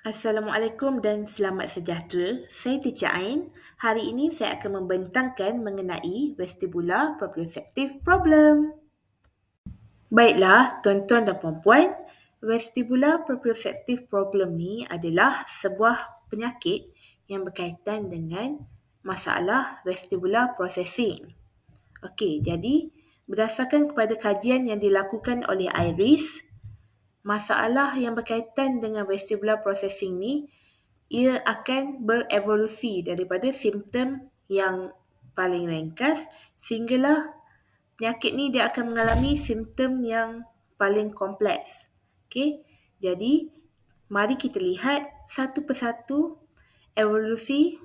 Assalamualaikum dan selamat sejahtera. Saya Teacher Ain. Hari ini saya akan membentangkan mengenai vestibular proprioceptive problem. Baiklah, tuan-tuan dan puan-puan, vestibular proprioceptive problem ni adalah sebuah penyakit yang berkaitan dengan masalah vestibular processing. Okey, jadi berdasarkan kepada kajian yang dilakukan oleh IRIS, masalah yang berkaitan dengan vestibular processing ni ia akan berevolusi daripada simptom yang paling ringkas sehinggalah penyakit ni dia akan mengalami simptom yang paling kompleks. Okey. Jadi mari kita lihat satu persatu evolusi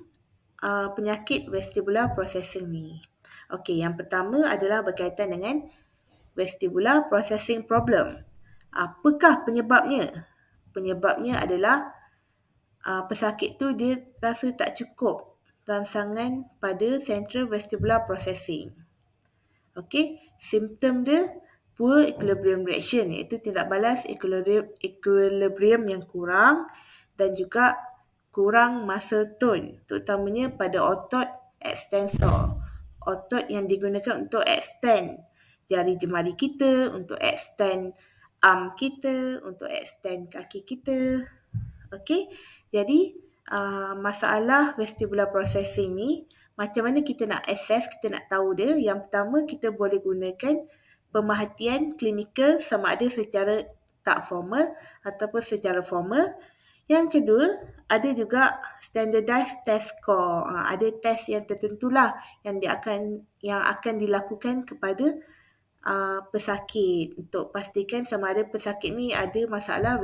penyakit vestibular processing ni. Okey, yang pertama adalah berkaitan dengan vestibular processing problem. Apakah penyebabnya? Penyebabnya adalah pesakit tu dia rasa tak cukup rangsangan pada central vestibular processing. Okey, simptom dia poor equilibrium reaction iaitu tidak balas equilibrium yang kurang dan juga kurang muscle tone terutamanya pada otot extensor. Otot yang digunakan untuk extend jari jemari kita, untuk extend arm kita, untuk extend kaki kita. Okey, jadi masalah vestibular processing ni macam mana kita nak assess, kita nak tahu dia. Yang pertama, kita boleh gunakan pemerhatian klinikal sama ada secara tak formal ataupun secara formal. Yang kedua, ada juga standardized test score. Ada test yang tertentulah yang akan dilakukan kepada pesakit untuk pastikan sama ada pesakit ni ada masalah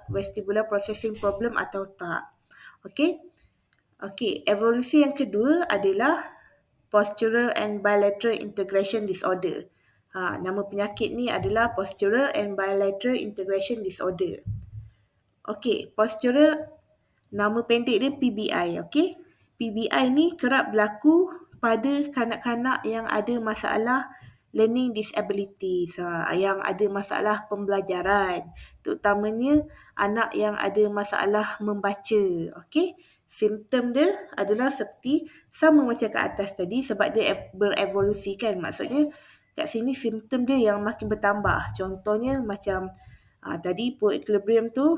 vestibular processing problem atau tak. Okey. Okey, evolusi yang kedua adalah postural and bilateral integration disorder. Nama penyakit ni adalah postural and bilateral integration disorder. Okey, postural nama pendek dia PBI, okey. PBI ni kerap berlaku pada kanak-kanak yang ada masalah learning disabilities, yang ada masalah pembelajaran, terutamanya anak yang ada masalah membaca, okey. Simptom dia adalah seperti sama macam kat atas tadi sebab dia berevolusi kan. Maksudnya kat sini simptom dia yang makin bertambah. Contohnya macam tadi poor equilibrium tu,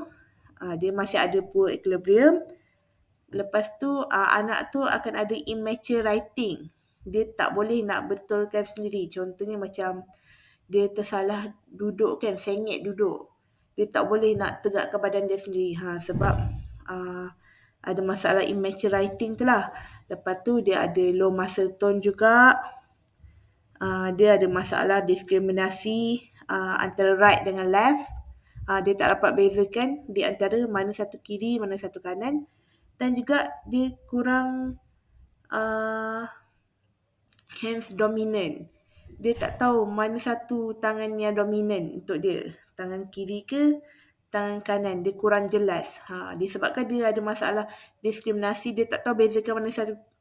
dia masih ada poor equilibrium. Lepas tu anak tu akan ada immature writing. Dia tak boleh nak betulkan sendiri. Contohnya macam dia tersalah duduk kan, sengit duduk. Dia tak boleh nak tegakkan badan dia sendiri. Sebab ada masalah immature writing tu lah. Lepas tu dia ada low muscle tone juga. Dia ada masalah diskriminasi antara right dengan left. Dia tak dapat bezakan di antara mana satu kiri, mana satu kanan. Dan juga dia kurang hands dominant. Dia tak tahu mana satu tangan yang dominan untuk dia. Tangan kiri ke tangan kanan. Dia kurang jelas. Disebabkan dia ada masalah diskriminasi. Dia tak tahu bezakan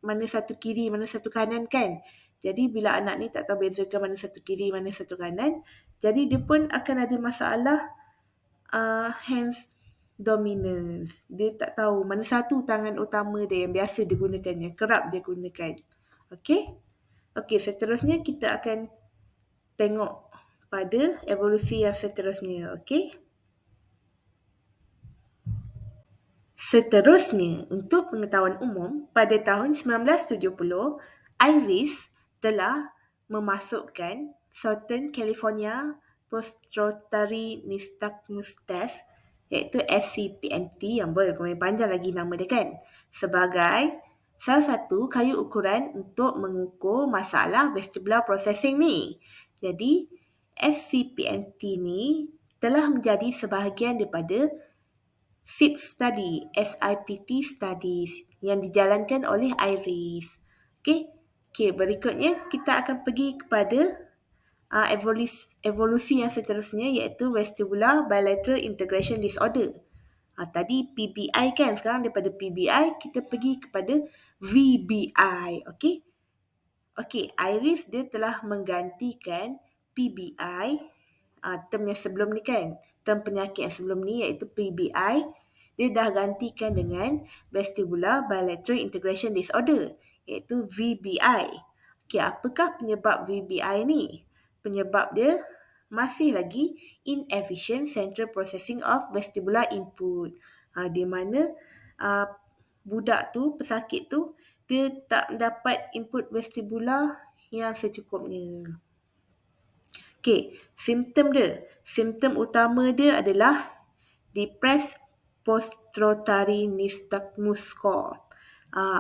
mana satu kiri, mana satu kanan kan. Jadi bila anak ni tak tahu bezakan mana satu kiri, mana satu kanan. Jadi dia pun akan ada masalah hands dominance. Dia tak tahu mana satu tangan utama dia yang biasa dia gunakan, yang kerap dia gunakan. Okey? Okey, seterusnya kita akan tengok pada evolusi yang seterusnya. Okey? Seterusnya, untuk pengetahuan umum, pada tahun 1970, IRIS telah memasukkan Southern California Postrophthalmia Nystagmus Test iaitu SCPNT yang boleh panjang lagi nama dia kan, sebagai salah satu kayu ukuran untuk mengukur masalah vestibular processing ni. Jadi, SCPNT ni telah menjadi sebahagian daripada SIPT study, SIPT studies yang dijalankan oleh IRIS. Okey, berikutnya kita akan pergi kepada evolusi yang seterusnya iaitu vestibular bilateral integration disorder. Tadi PBI kan, sekarang daripada PBI kita pergi kepada VBI. Okey, IRIS dia telah menggantikan PBI, term yang sebelum ni kan, term penyakit yang sebelum ni iaitu PBI. dia dah gantikan dengan Vestibular Bilateral Integration Disorder, iaitu VBI. Okey, apakah penyebab VBI ni? Penyebab dia masih lagi inefficient central processing of vestibular input. Di mana budak tu, pesakit tu, dia tak mendapat input vestibular yang secukupnya. Okey, simptom dia. Simptom utama dia adalah depressed post-rotary nystagmus score.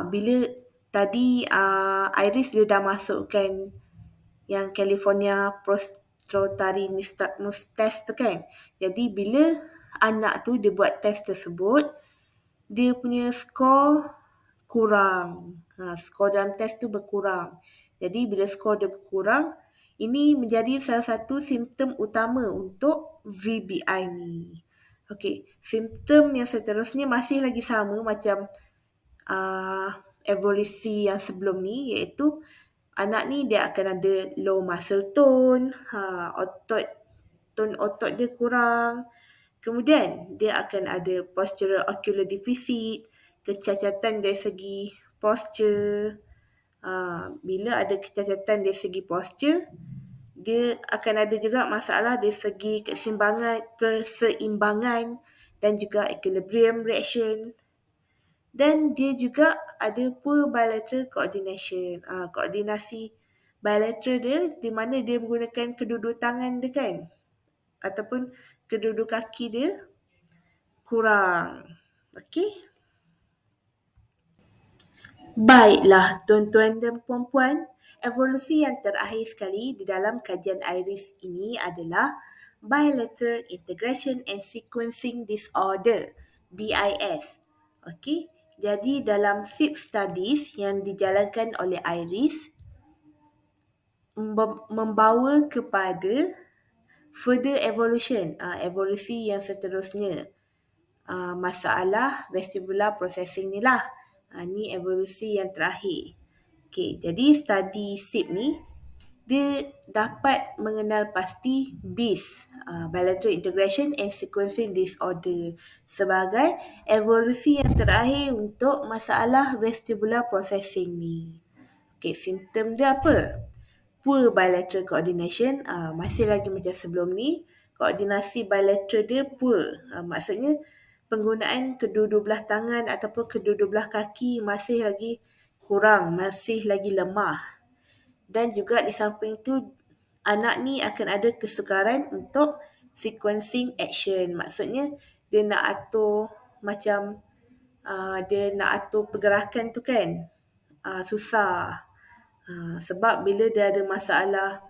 Bila tadi Iris dia dah masukkan yang California post-rotary nystagmus test tu kan. Jadi bila anak tu dia buat test tersebut, dia punya skor kurang. Skor dalam test tu berkurang. Jadi bila skor dia berkurang, ini menjadi salah satu simptom utama untuk VBI ni. Okey, simptom yang seterusnya masih lagi sama macam evolusi yang sebelum ni, iaitu anak ni dia akan ada low muscle tone, tone otot dia kurang. Kemudian dia akan ada postural ocular deficit, kecacatan dari segi posture. Bila ada kecacatan dari segi posture, dia akan ada juga masalah dari segi keseimbangan dan juga equilibrium reaction. Dan dia juga ada poor bilateral coordination. Koordinasi bilateral dia di mana dia menggunakan kedua-dua tangan dia kan, ataupun kedua-dua kaki dia kurang. Okey. Baiklah tuan-tuan dan puan-puan, evolusi yang terakhir sekali di dalam kajian Iris ini adalah Bilateral Integration and Sequencing Disorder, BIS. Okey, jadi dalam SIP studies yang dijalankan oleh Iris membawa kepada further evolution, evolusi yang seterusnya. Masalah vestibular processing ni lah. Ni evolusi yang terakhir. Okey, jadi study SIP ni dia dapat mengenal pasti BIS, Bilateral Integration and Sequencing Disorder, sebagai evolusi yang terakhir untuk masalah vestibular processing ni. Okey, simptom dia apa? Poor bilateral coordination, masih lagi macam sebelum ni, koordinasi bilateral dia poor. Maksudnya penggunaan kedua-dua belah tangan ataupun kedua-dua belah kaki masih lagi kurang, masih lagi lemah. Dan juga di samping tu, anak ni akan ada kesukaran untuk sequencing action. Maksudnya dia nak atur macam dia nak atur pergerakan tu kan, susah. Sebab bila dia ada masalah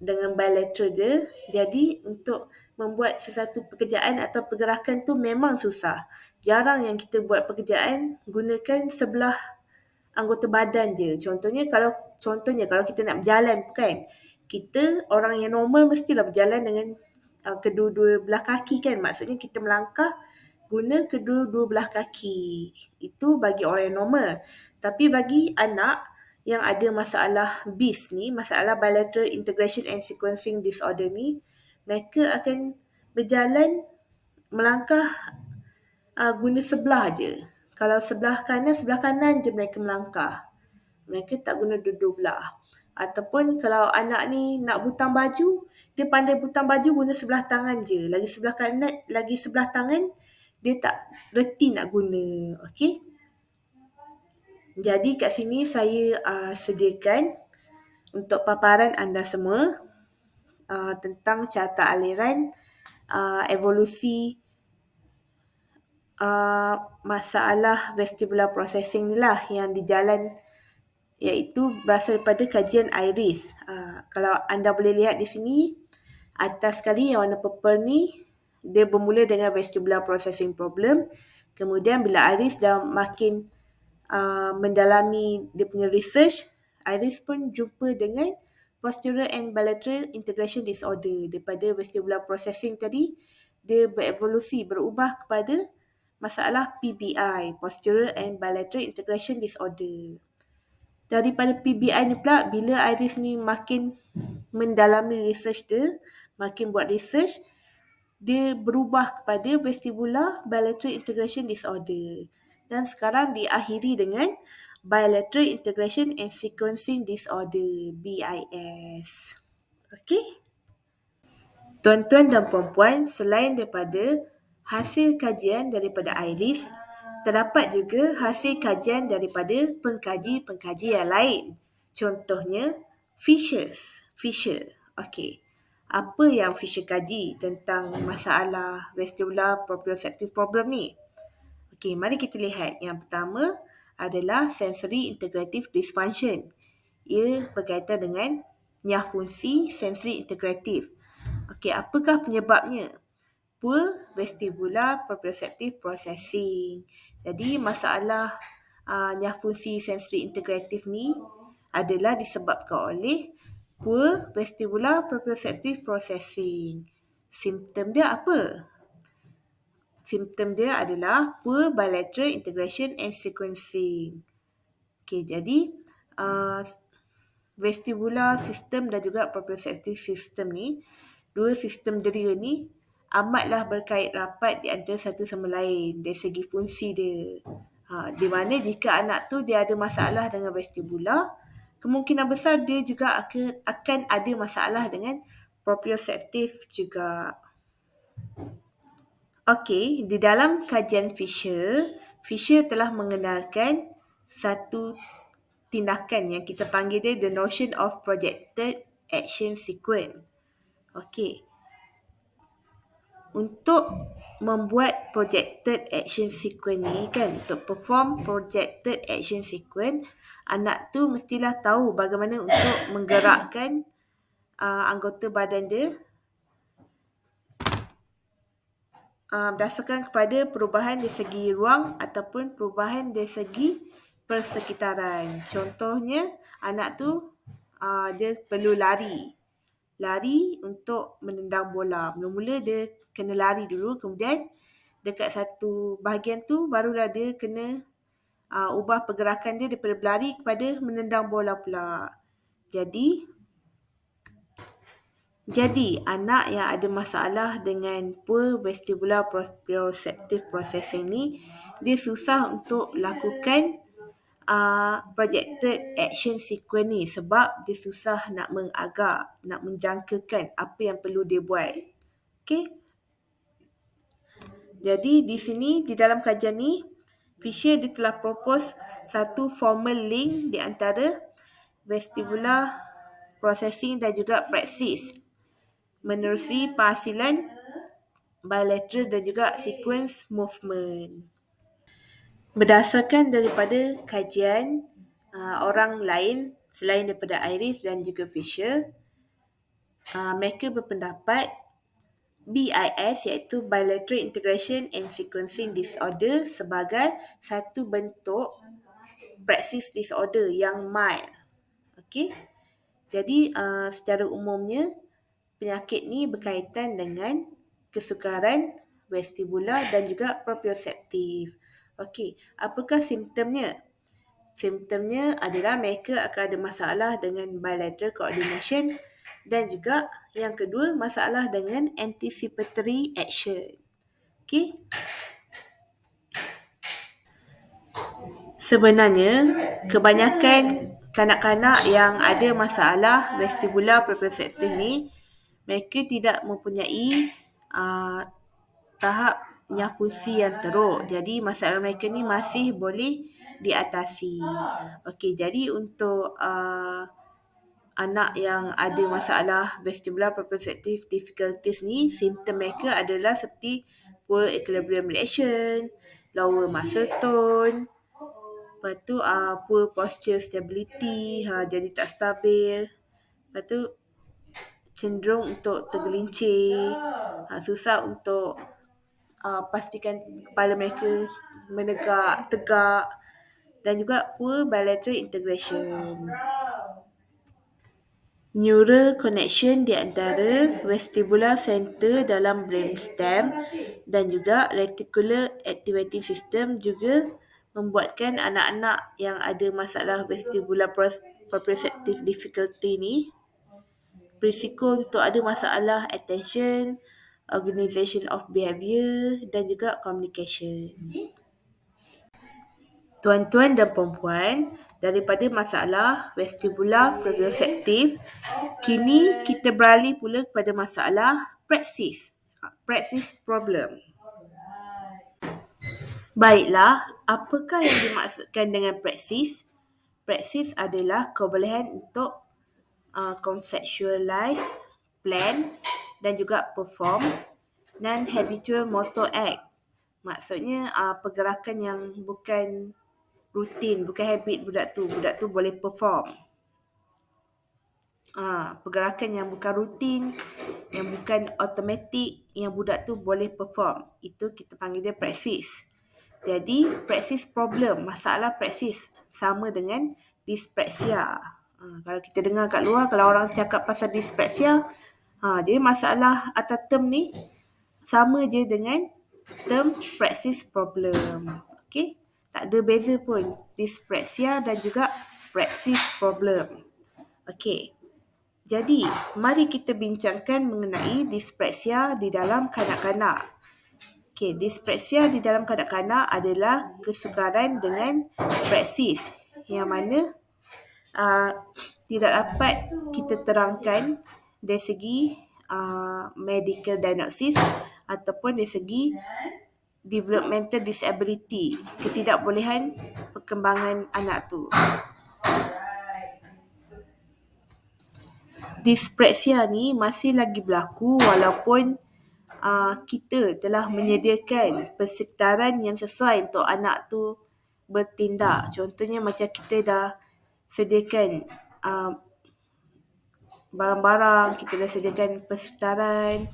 dengan bilateral dia, jadi untuk membuat sesuatu pekerjaan atau pergerakan tu memang susah. Jarang yang kita buat pekerjaan gunakan sebelah anggota badan je. Contohnya kalau kita nak berjalan kan, kita orang yang normal mestilah berjalan dengan kedua-dua belah kaki kan. Maksudnya kita melangkah guna kedua-dua belah kaki. Itu bagi orang yang normal. Tapi bagi anak yang ada masalah BIS ni, masalah Bilateral Integration and Sequencing Disorder ni, mereka akan berjalan, melangkah guna sebelah je. Kalau sebelah kanan je mereka melangkah. Mereka tak guna dua-dua belah. Ataupun kalau anak ni nak butang baju, dia pandai butang baju guna sebelah tangan je. Lagi sebelah tangan, dia tak reti nak guna. Okey? Jadi kat sini saya sediakan untuk paparan anda semua tentang carta aliran evolusi masalah vestibular processing ni lah yang dijalan, iaitu berasal daripada kajian Iris. Kalau anda boleh lihat di sini, atas sekali yang warna purple ni, dia bermula dengan vestibular processing problem. Kemudian bila Iris dah makin mendalami dia punya research, Iris pun jumpa dengan postural and bilateral integration disorder. Daripada vestibular processing tadi, dia berevolusi, berubah kepada masalah PBI, postural and bilateral integration disorder. Daripada PBI ni pula, bila Iris ni makin mendalami research dia, makin buat research, dia berubah kepada vestibular bilateral integration disorder. Dan sekarang diakhiri dengan bilateral integration and sequencing disorder, BIS. Okey? Tuan-tuan dan puan-puan, selain daripada hasil kajian daripada IRIS, terdapat juga hasil kajian daripada pengkaji-pengkaji yang lain. Contohnya, Fisher. Okey. Apa yang Fisher kaji tentang masalah vestibular proprioceptive problem ni? Okey, mari kita lihat. Yang pertama adalah sensory integrative dysfunction. Ia berkaitan dengan nyah fungsi sensory integrative. Okey, apakah penyebabnya? Poor vestibular proprioceptive processing. Jadi masalah nyah fungsi sensory integrative ni adalah disebabkan oleh poor vestibular proprioceptive processing. Simptom dia apa? Simptom dia adalah poor bilateral integration and sequencing. Okey, jadi vestibular system dan juga proprioceptive system ni, dua sistem deria ni amatlah berkait rapat di antara satu sama lain dari segi fungsi dia. Di mana jika anak tu dia ada masalah dengan vestibular, kemungkinan besar dia juga akan ada masalah dengan proprioceptive juga. Okey, di dalam kajian Fisher telah mengenalkan satu tindakan yang kita panggil dia the notion of projected action sequence. Okey. Untuk membuat projected action sequence ni kan, untuk perform projected action sequence, anak tu mestilah tahu bagaimana untuk menggerakkan anggota badan dia berdasarkan kepada perubahan dari segi ruang ataupun perubahan dari segi persekitaran. Contohnya, anak tu dia perlu lari untuk menendang bola. Mula-mula dia kena lari dulu, kemudian dekat satu bahagian tu barulah dia kena ubah pergerakan dia daripada berlari kepada menendang bola pula. Jadi, anak yang ada masalah dengan poor vestibular proprioceptive processing ni, dia susah untuk lakukan projected action sequence ni sebab dia susah nak mengagak, nak menjangkakan apa yang perlu dia buat. Okey? Jadi, di sini, di dalam kajian ni, Fisher dia telah propose satu formal link di antara vestibular processing dan juga praxis menerusi penghasilan bilateral dan juga sequence movement. Berdasarkan daripada kajian orang lain selain daripada Iris dan juga Fisher, mereka berpendapat BIS iaitu Bilateral Integration and Sequencing Disorder sebagai satu bentuk praxis disorder yang mild. Okey? Jadi secara umumnya penyakit ni berkaitan dengan kesukaran vestibular dan juga proprioceptive. Okey, apakah simptomnya? Simptomnya adalah mereka akan ada masalah dengan bilateral coordination dan juga yang kedua masalah dengan anticipatory action. Okey? Sebenarnya kebanyakan kanak-kanak yang ada masalah vestibular proprioceptive ni, mereka tidak mempunyai tahap nyah fungsi yang teruk. Jadi masalah mereka ni masih boleh diatasi. Okey, jadi untuk anak yang ada masalah vestibular proprioceptive difficulties ni, simptom mereka adalah seperti poor equilibrium reaction, lower muscle tone, lepas tu poor posture stability, jadi tak stabil. Lepas tu cenderung untuk tergelincir, susah untuk pastikan kepala mereka menegak, tegak dan juga poor bilateral integration. Neural connection di antara vestibular center dalam brainstem dan juga reticular activating system juga membuatkan anak-anak yang ada masalah vestibular proprioceptive difficulty ni berisiko untuk ada masalah attention, organization of behavior dan juga communication. Tuan-tuan dan puan-puan, daripada masalah vestibular proprioceptive, kini kita beralih pula kepada masalah praksis. Praksis problem. Baiklah, apakah yang dimaksudkan dengan praksis? Praksis adalah kebolehan untuk conceptualize, plan dan juga perform non-habitual motor act. Maksudnya pergerakan yang bukan rutin, bukan habit budak tu boleh perform. Pergerakan yang bukan rutin, yang bukan automatik, yang budak tu boleh perform. Itu kita panggil dia praksis. Jadi, praksis problem, masalah praksis sama dengan dispraksia. Kalau kita dengar kat luar, kalau orang cakap pasal dispraksia, jadi masalah atau term ni sama je dengan term praksis problem. Okey? Tak ada beza pun. Dispraksia dan juga praksis problem. Okey. Jadi, mari kita bincangkan mengenai dispraksia di dalam kanak-kanak. Okey, dispraksia di dalam kanak-kanak adalah kesukaran dengan praksis yang mana tidak dapat kita terangkan dari segi medical diagnosis ataupun dari segi developmental disability, ketidakbolehan perkembangan anak tu. Dispraksia ni masih lagi berlaku walaupun kita telah menyediakan persekitaran yang sesuai untuk anak tu bertindak. Contohnya macam kita dah sediakan barang-barang, kita dah sediakan persekitaran,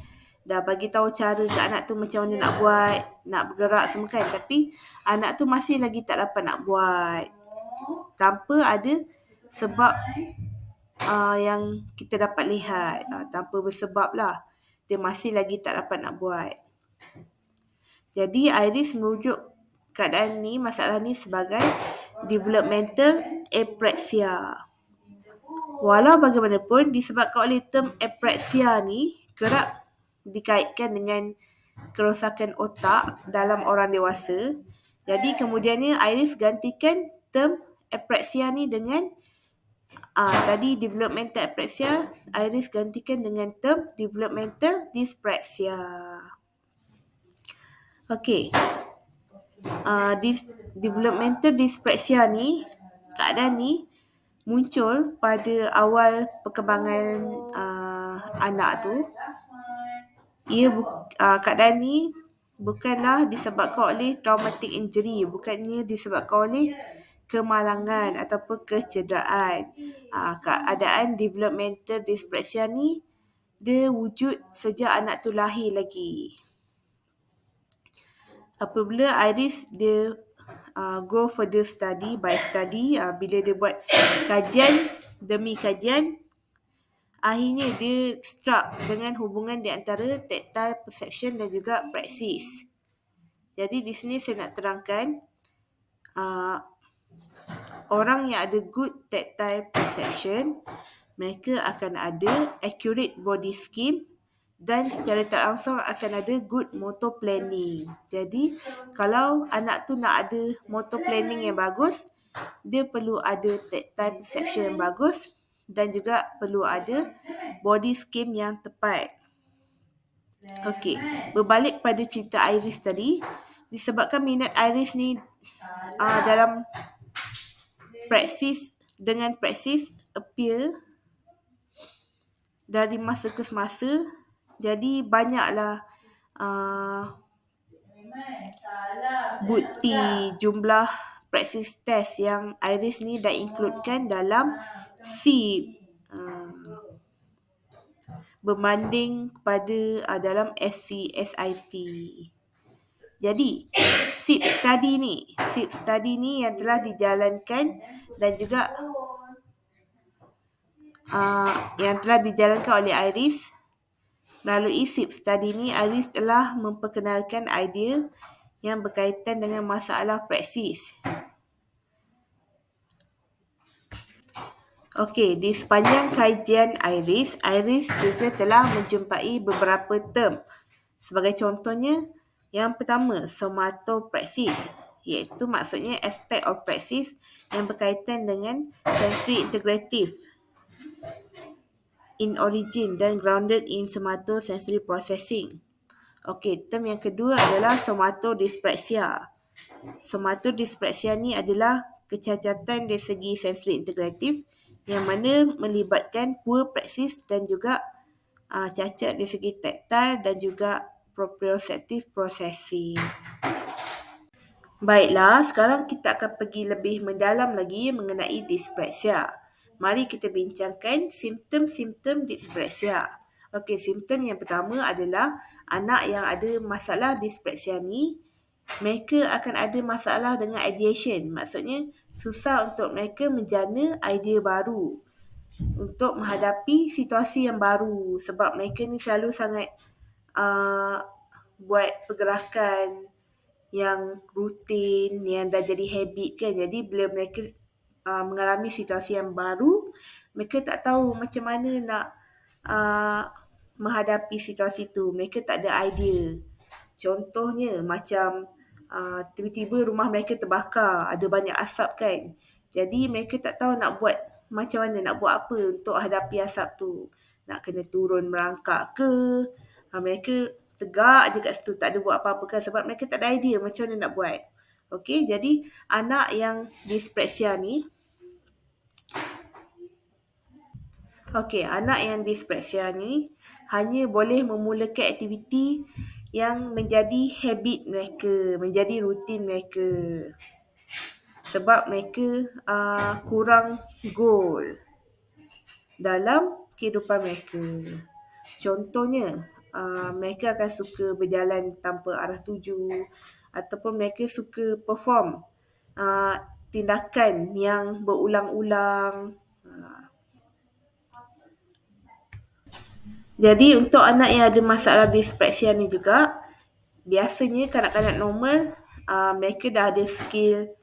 dah bagi tahu cara ke anak tu macam mana nak buat, nak bergerak semua kan. Tapi anak tu masih lagi tak dapat nak buat tanpa ada sebab yang kita dapat lihat, tanpa bersebab lah. Dia masih lagi tak dapat nak buat. Jadi Iris merujuk keadaan ni, masalah ni sebagai developmental apraxia. Walau bagaimanapun, disebabkan oleh term apraxia ni kerap dikaitkan dengan kerosakan otak dalam orang dewasa. Jadi kemudiannya Iris gantikan term apraxia ni dengan tadi developmental apraxia, Iris gantikan dengan term developmental dyspraxia. Okey. Developmental dyspraxia ni, keadaan ni muncul pada awal perkembangan anak tu. Keadaan ni bukanlah disebabkan oleh traumatic injury, bukannya disebabkan oleh kemalangan ataupun kecederaan. Keadaan developmental dyspraxia ni dia wujud sejak anak tu lahir lagi. Apabila Iris dia go further study by study, bila dia buat kajian demi kajian, akhirnya dia struck dengan hubungan di antara tactile perception dan juga praksis. Jadi di sini saya nak terangkan orang yang ada good tactile perception, mereka akan ada accurate body scheme dan secara tak langsung akan ada good motor planning. Jadi kalau anak tu nak ada motor planning yang bagus, dia perlu ada tactile perception yang bagus dan juga perlu ada body scheme yang tepat. Okey, berbalik pada cerita Iris tadi, disebabkan minat Iris ni dalam praksis appear dari masa ke semasa, jadi banyaklah bukti jumlah praksis test yang Iris ni dah includekan dalam SIP berbanding pada dalam SCSIT. Jadi SIP study ni yang telah dijalankan dan juga yang telah dijalankan oleh Iris. Melalui SIP study ni, Iris telah memperkenalkan idea yang berkaitan dengan masalah praksis. Okey, di sepanjang kajian Iris juga telah menjumpai beberapa term Sebagai contohnya, yang pertama, somatopraxis, iaitu maksudnya aspek of praxis yang berkaitan dengan sensory integrative in origin dan grounded in somatosensory processing. Okey, term yang kedua adalah somatodyspraxia. Somatodyspraxia ni adalah kecacatan dari segi sensory integratif yang mana melibatkan poor praxis dan juga cacat dari segi tactile dan juga proprioceptive processing. Baiklah, sekarang kita akan pergi lebih mendalam lagi mengenai dyspraxia. Mari kita bincangkan simptom-simptom dyspraxia. Okey, simptom yang pertama adalah anak yang ada masalah dyspraxia ni, mereka akan ada masalah dengan ideation. Maksudnya, susah untuk mereka menjana idea baru untuk menghadapi situasi yang baru. Sebab mereka ni selalu sangat buat pergerakan yang rutin, yang dah jadi habit kan. Jadi bila mereka mengalami situasi yang baru, mereka tak tahu macam mana nak menghadapi situasi tu. Mereka tak ada idea. Contohnya macam tiba-tiba rumah mereka terbakar, ada banyak asap kan. Jadi mereka tak tahu nak buat macam mana, nak buat apa untuk hadapi asap tu. Nak kena turun merangkak ke, mereka tegak je kat situ, tak ada buat apa-apa kan, sebab mereka tak ada idea macam mana nak buat. Okey, jadi anak yang dyspraxia ni, hanya boleh memulakan aktiviti yang menjadi habit mereka, menjadi rutin mereka. Sebab mereka kurang goal dalam kehidupan mereka. Contohnya, mereka akan suka berjalan tanpa arah tuju, ataupun mereka suka perform tindakan yang berulang-ulang. Jadi untuk anak yang ada masalah dyspraxia ni juga, biasanya kanak-kanak normal mereka dah ada skill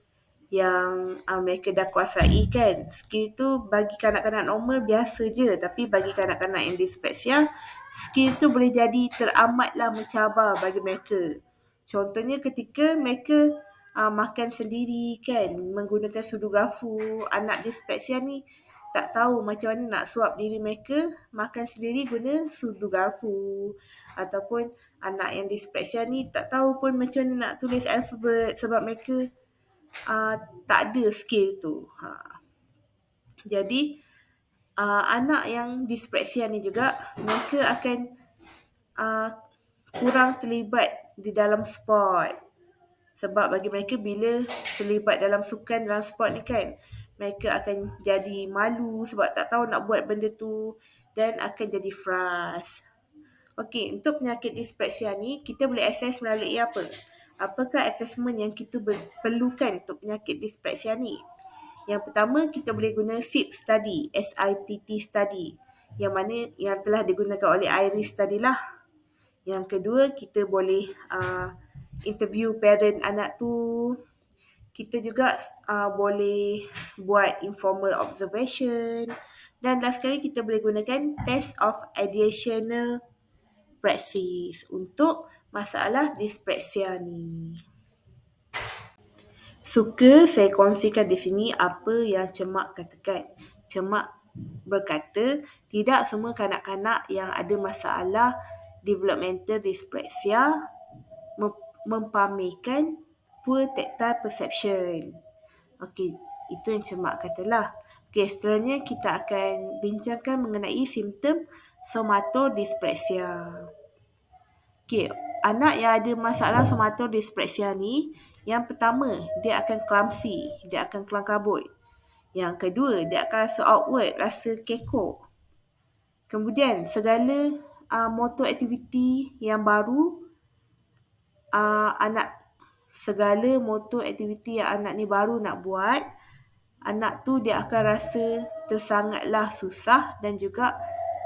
yang mereka dah kuasai kan. Skill tu bagi kanak-kanak normal biasa je, tapi bagi kanak-kanak yang dyspraxia, skill tu boleh jadi teramatlah mencabar bagi mereka. Contohnya ketika mereka makan sendiri kan, menggunakan sudu garfu. Anak dyspraxia ni tak tahu macam mana nak suap diri mereka makan sendiri guna sudu garfu. Ataupun anak yang dyspraxia ni tak tahu pun macam mana nak tulis alfabet sebab mereka tak ada skill tu. Jadi anak yang dyspraxia ni juga, mereka akan kurang terlibat di dalam sport. Sebab bagi mereka bila terlibat dalam sukan, dalam sport ni kan, mereka akan jadi malu sebab tak tahu nak buat benda tu dan akan jadi frust. Okey, untuk penyakit dyspraxia ni, kita boleh assess melalui apa? Apakah assessment yang kita perlukan untuk penyakit dyspraxia ni? Yang pertama, kita boleh guna SIPT study, SIPT study, yang mana yang telah digunakan oleh IRIS study lah. Yang kedua, kita boleh interview parent anak tu. Kita juga boleh buat informal observation. Dan last sekali, kita boleh gunakan test of ideational praxis untuk masalah dyspraxia ni. Suka saya kongsikan di sini apa yang Cemak katakan. Cemak berkata, tidak semua kanak-kanak yang ada masalah developmental dyspraxia mempamerkan poor tactile perception. Okey, itu yang Cemak katalah. Okey, seterusnya kita akan bincangkan mengenai simptom somatodyspraxia. Okey, anak yang ada masalah somatodyspraxia ni, yang pertama, dia akan clumsy, dia akan kelang kabut. Yang kedua, dia akan rasa awkward, rasa kekok. Kemudian, segala motor aktiviti yang baru, segala motor aktiviti yang anak ni baru nak buat, anak tu dia akan rasa tersangatlah susah dan juga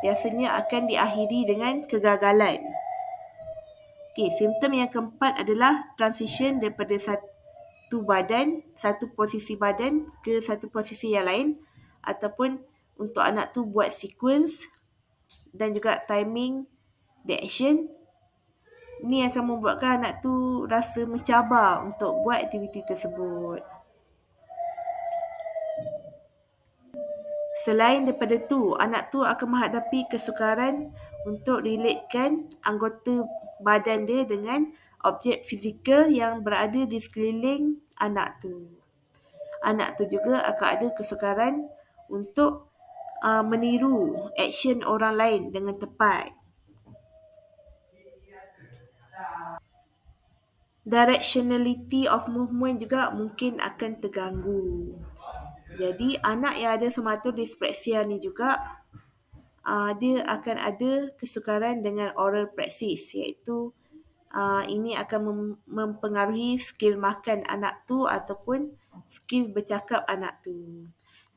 biasanya akan diakhiri dengan kegagalan. Okey, simptom yang keempat adalah transition daripada satu posisi badan ke satu posisi yang lain, ataupun untuk anak tu buat sequence dan juga timing the action Ini akan membuatkan anak tu rasa mencabar untuk buat aktiviti tersebut. Selain daripada tu, anak tu akan menghadapi kesukaran untuk relatekan anggota badan dia dengan objek fizikal yang berada di sekeliling anak tu. Anak tu juga akan ada kesukaran untuk meniru action orang lain dengan tepat. Directionality of movement juga mungkin akan terganggu. Jadi anak yang ada somato dyspraxia ni juga dia akan ada kesukaran dengan oral praxis, iaitu ini akan mempengaruhi skill makan anak tu ataupun skill bercakap anak tu.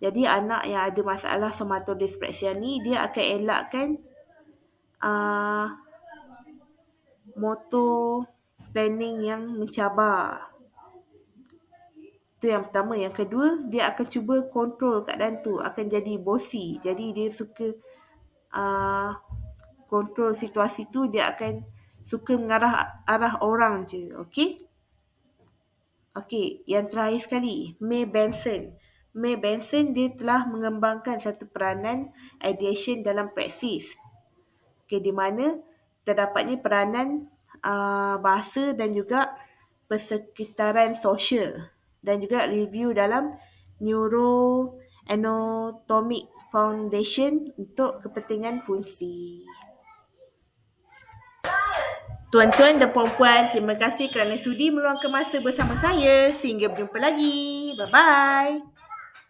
Jadi anak yang ada masalah somatodyspraxia ni dia akan elakkan motor planning yang mencabar. Itu yang pertama. Yang kedua, dia akan cuba kontrol keadaan tu, akan jadi bossy. Jadi dia suka kontrol situasi tu, dia akan suka mengarah arah orang je. Okey? Okey, yang terakhir sekali, May Benson. May Benson dia telah mengembangkan satu peranan ideation dalam praksis. Okey, di mana terdapatnya peranan bahasa dan juga persekitaran sosial dan juga review dalam Neuroanatomic Foundation untuk kepentingan fungsi. Tuan-tuan dan puan-puan, terima kasih kerana sudi meluangkan masa bersama saya. Sehingga berjumpa lagi. Bye-bye.